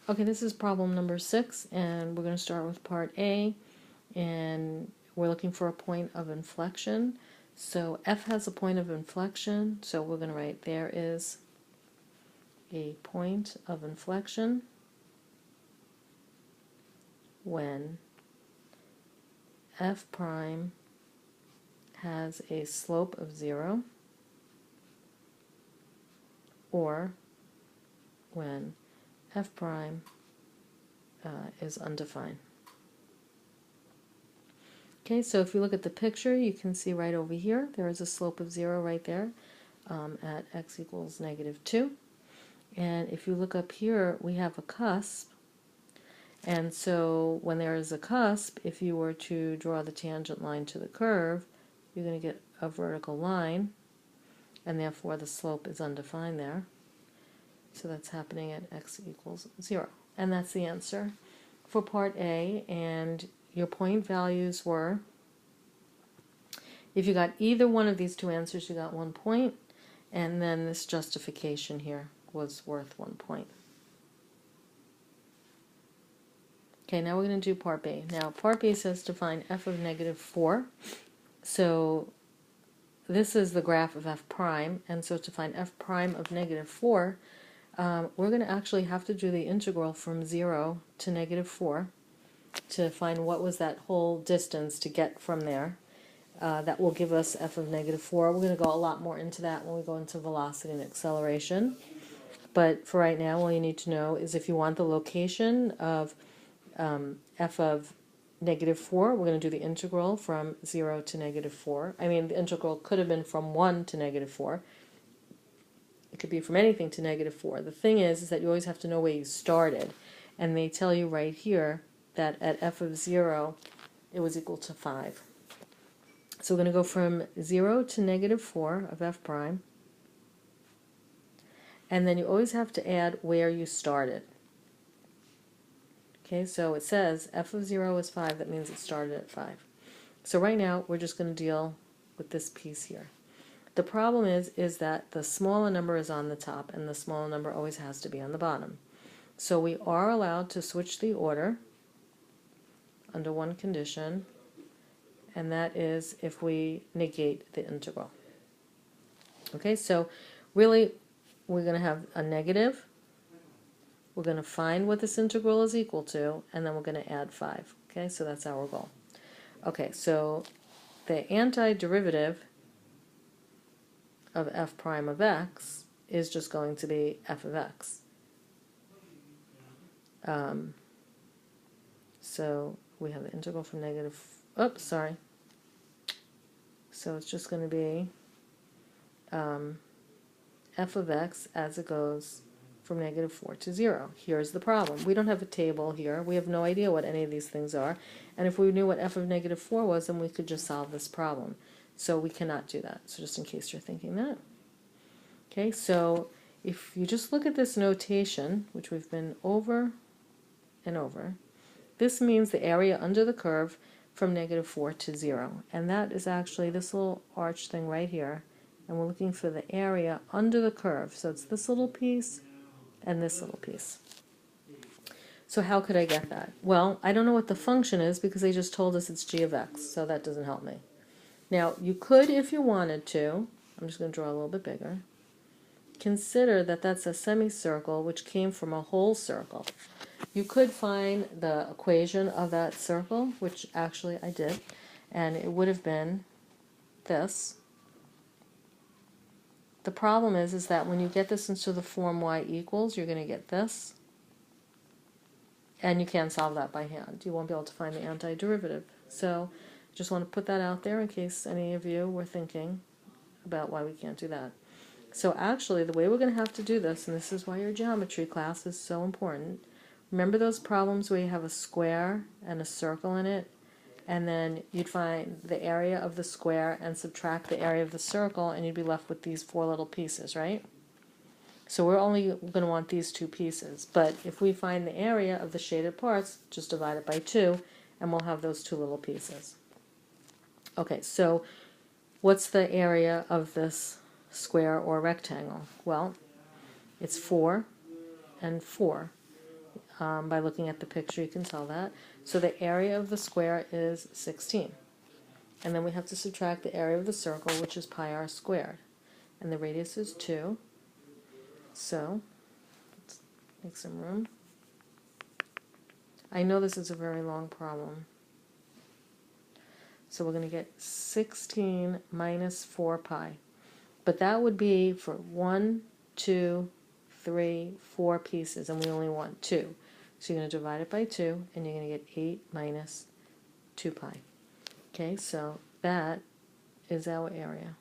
Okay, this is problem number 6, and we're going to start with part A, and we're looking for a point of inflection. So F has a point of inflection, so we're going to write there is a point of inflection when F prime has a slope of 0 or when F prime is undefined. Okay, so if you look at the picture, you can see right over here, there is a slope of 0 right there at x equals -2. And if you look up here, we have a cusp. And so when there is a cusp, if you were to draw the tangent line to the curve, you're going to get a vertical line, and therefore the slope is undefined there. So that's happening at x equals 0. And that's the answer for part A. And your point values were, if you got either one of these two answers, you got 1 point, and then this justification here was worth 1 point. Okay, now we're going to do part B. Now, part B says to find f of -4. So this is the graph of f prime, and so to find f prime of -4, we're going to actually have to do the integral from 0 to -4 to find what was that whole distance to get from there. That will give us f of -4. We're going to go a lot more into that when we go into velocity and acceleration. But for right now, all you need to know is if you want the location of f of -4, we're going to do the integral from 0 to -4. I mean, the integral could have been from 1 to -4. It could be from anything to -4. The thing is that you always have to know where you started. And they tell you right here that at f of 0, it was equal to 5. So we're going to go from 0 to -4 of f prime. And then you always have to add where you started. Okay, so it says f of 0 is 5. That means it started at 5. So right now, we're just going to deal with this piece here. The problem is that the smaller number is on the top, and the smaller number always has to be on the bottom. So we are allowed to switch the order under one condition, and that is if we negate the integral. Okay, so really, we're going to have a negative. We're going to find what this integral is equal to, and then we're going to add 5. Okay, so that's our goal. Okay, so the antiderivative of f prime of x is just going to be f of x. So we have the integral from So it's just going to be f of x as it goes from -4 to 0. Here's the problem. We don't have a table here. We have no idea what any of these things are. And if we knew what f of -4 was, then we could just solve this problem. So we cannot do that. So just in case you're thinking that. Okay, so if you just look at this notation, which we've been over and over, this means the area under the curve from -4 to 0. And that is actually this little arch thing right here. And we're looking for the area under the curve. So it's this little piece and this little piece. So how could I get that? Well, I don't know what the function is because they just told us it's g of x, so that doesn't help me. Now, you could, if you wanted to, I'm just going to draw a little bit bigger, consider that that's a semicircle which came from a whole circle. You could find the equation of that circle, which actually I did, and it would have been this. The problem is that when you get this into the form y equals, you're going to get this. And you can't solve that by hand. You won't be able to find the antiderivative. So just want to put that out there in case any of you were thinking about why we can't do that. So actually, the way we're going to have to do this, and this is why your geometry class is so important, remember those problems where you have a square and a circle in it? And then you'd find the area of the square and subtract the area of the circle, and you'd be left with these 4 little pieces, right? So we're only going to want these 2 pieces. But if we find the area of the shaded parts, just divide it by 2, and we'll have those 2 little pieces. Okay, so what's the area of this square or rectangle? Well, it's 4 and 4. By looking at the picture, you can tell that. So the area of the square is 16. And then we have to subtract the area of the circle, which is pi r squared. And the radius is 2. So, let's make some room. I know this is a very long problem. So we're going to get 16 minus 4 pi. But that would be for 1, 2, 3, 4 pieces, and we only want 2. So you're going to divide it by 2, and you're going to get 8 minus 2 pi. Okay, so that is our area.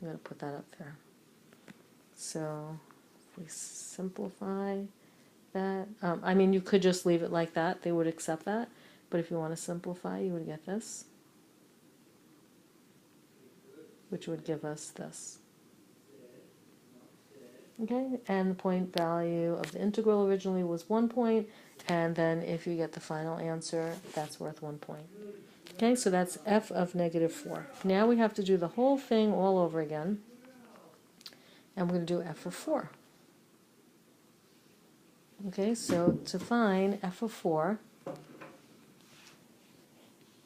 I'm going to put that up there. So if we simplify that, I mean, you could just leave it like that. They would accept that. But if you want to simplify, you would get this, which would give us this. Okay, and the point value of the integral originally was 1 point, and then if you get the final answer, that's worth 1 point. Okay, so that's f of negative 4. Now we have to do the whole thing all over again, and we're going to do f of 4. Okay, so to find f of 4,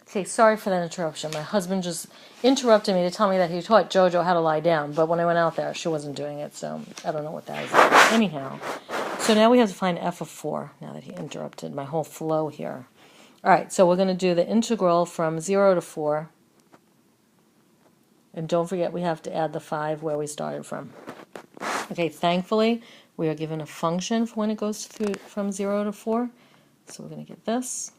okay, sorry for that interruption. My husband just interrupted me to tell me that he taught JoJo how to lie down, but when I went out there, she wasn't doing it, so I don't know what that is. Anyhow, so now we have to find f of 4, now that he interrupted my whole flow here. All right, so we're going to do the integral from 0 to 4, and don't forget we have to add the 5 where we started from. Okay, thankfully, we are given a function for when it goes through from 0 to 4, so we're going to get this.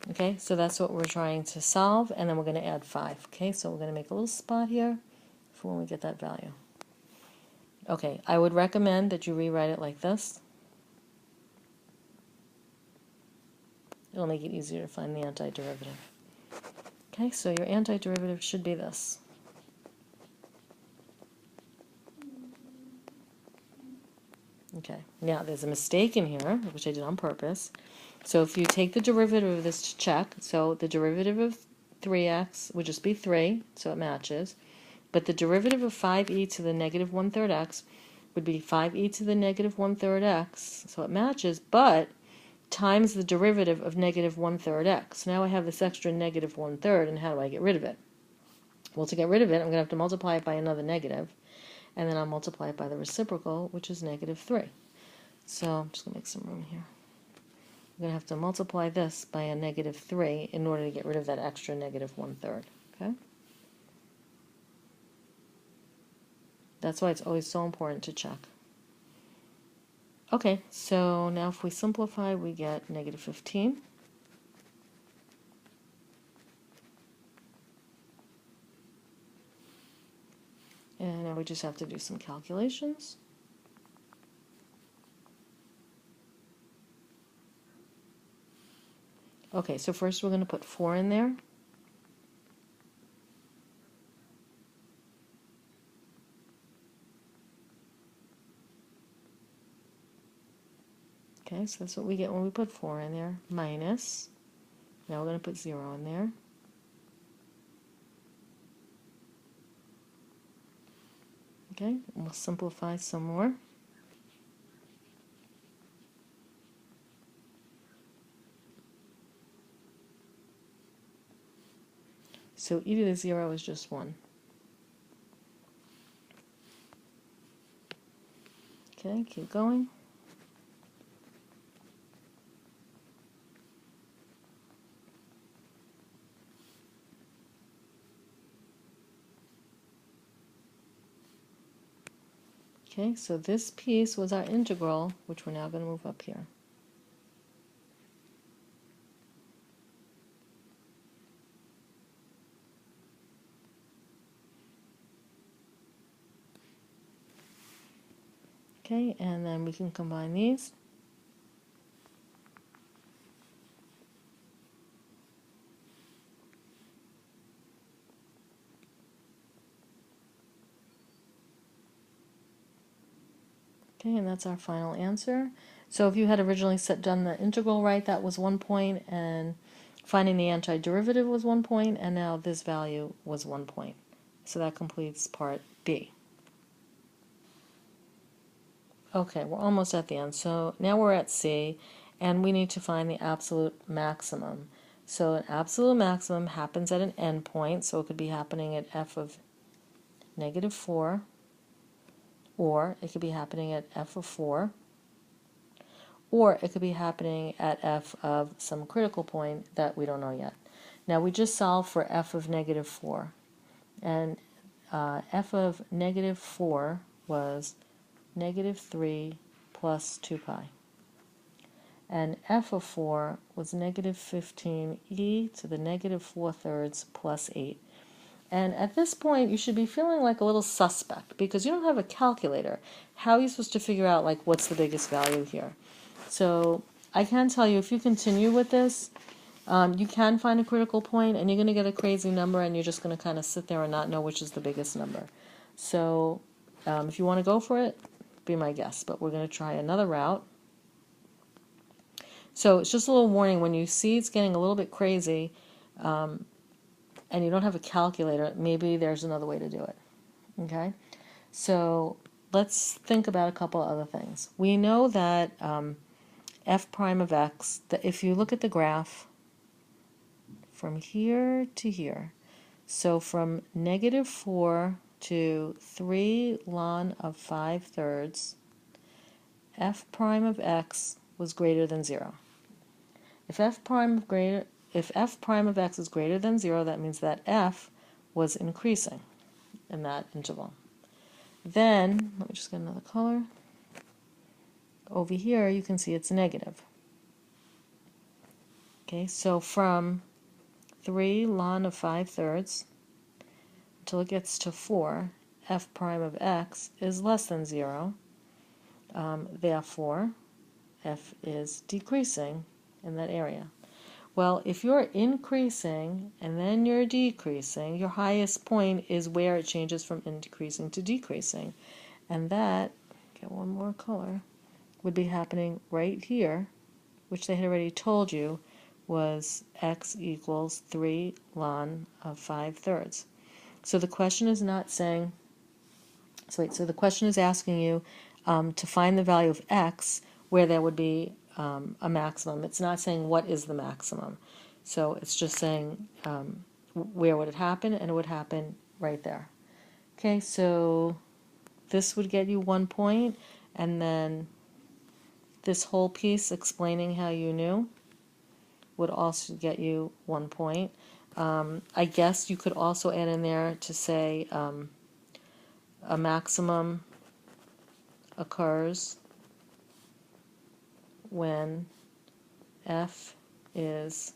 Okay, so that's what we're trying to solve, and then we're going to add 5. Okay, so we're going to make a little spot here for when we get that value. Okay, I would recommend that you rewrite it like this. It'll make it easier to find the antiderivative. Okay, so your antiderivative should be this. Okay, now there's a mistake in here, which I did on purpose. So if you take the derivative of this to check, so the derivative of 3x would just be 3, so it matches. But the derivative of 5e to the negative 1/3 x would be 5e to the negative 1/3 x, so it matches, but times the derivative of negative 1/3 x. Now I have this extra negative 1/3, and how do I get rid of it? Well, to get rid of it, I'm going to have to multiply it by another negative, and then I'll multiply it by the reciprocal, which is negative 3. So I'm just going to make some room here. I'm going to have to multiply this by a negative 3 in order to get rid of that extra negative 1/3. Okay? That's why it's always so important to check. Okay, so now if we simplify, we get negative 15. And now we just have to do some calculations. Okay, so first we're going to put 4 in there. Okay, so that's what we get when we put 4 in there, minus, now we're going to put 0 in there. Okay, and we'll simplify some more. So e to the 0 is just 1. Okay, keep going. Okay, so this piece was our integral, which we're now going to move up here. Okay, and then we can combine these. Okay, and that's our final answer. So if you had originally done the integral right, that was 1 point, and finding the antiderivative was 1 point, and now this value was 1 point. So that completes part B. Okay, we're almost at the end. So now we're at C, and we need to find the absolute maximum. So an absolute maximum happens at an endpoint, so it could be happening at f of negative 4, or it could be happening at f of 4, or it could be happening at f of some critical point that we don't know yet. Now we just solved for f of negative 4, and f of negative 4 was negative 3 plus 2 pi. And f of 4 was negative 15e to the negative 4/3 plus 8. And at this point, you should be feeling like a little suspect because you don't have a calculator. How are you supposed to figure out, like, what's the biggest value here? So I can tell you, if you continue with this, you can find a critical point, and you're going to get a crazy number, and you're just going to kind of sit there and not know which is the biggest number. So if you want to go for it, be my guest. But we're going to try another route. So it's just a little warning, when you see it's getting a little bit crazy, and you don't have a calculator, maybe there's another way to do it. Okay? So let's think about a couple other things. We know that f prime of x, that if you look at the graph from here to here, so from negative 4 to 3 ln of 5/3, f prime of x was greater than 0. If f prime of x is greater than 0, that means that f was increasing in that interval. Then, let me just get another color. Over here, you can see it's negative. Okay, so from 3 ln of 5/3 until it gets to 4, f prime of x is less than 0. Therefore, f is decreasing in that area. Well, if you're increasing and then you're decreasing, your highest point is where it changes from increasing to decreasing. And that, get one more color, would be happening right here, which they had already told you was x equals 3 ln of 5/3. So the question is not saying, so the question is asking you to find the value of x where there would be a maximum. It's not saying what is the maximum. So it's just saying where would it happen, and it would happen right there. Okay, so this would get you 1 point, and then this whole piece explaining how you knew would also get you 1 point. I guess you could also add in there to say a maximum occurs when f is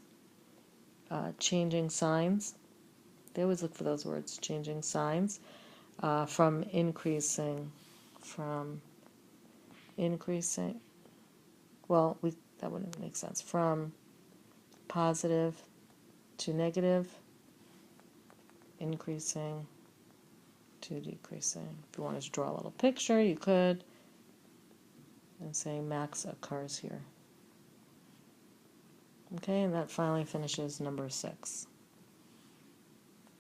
changing signs. They always look for those words, changing signs, from increasing, well, that wouldn't make sense, from positive to negative, increasing to decreasing. If you wanted to draw a little picture, you could, and say max occurs here. Okay, and that finally finishes number 6.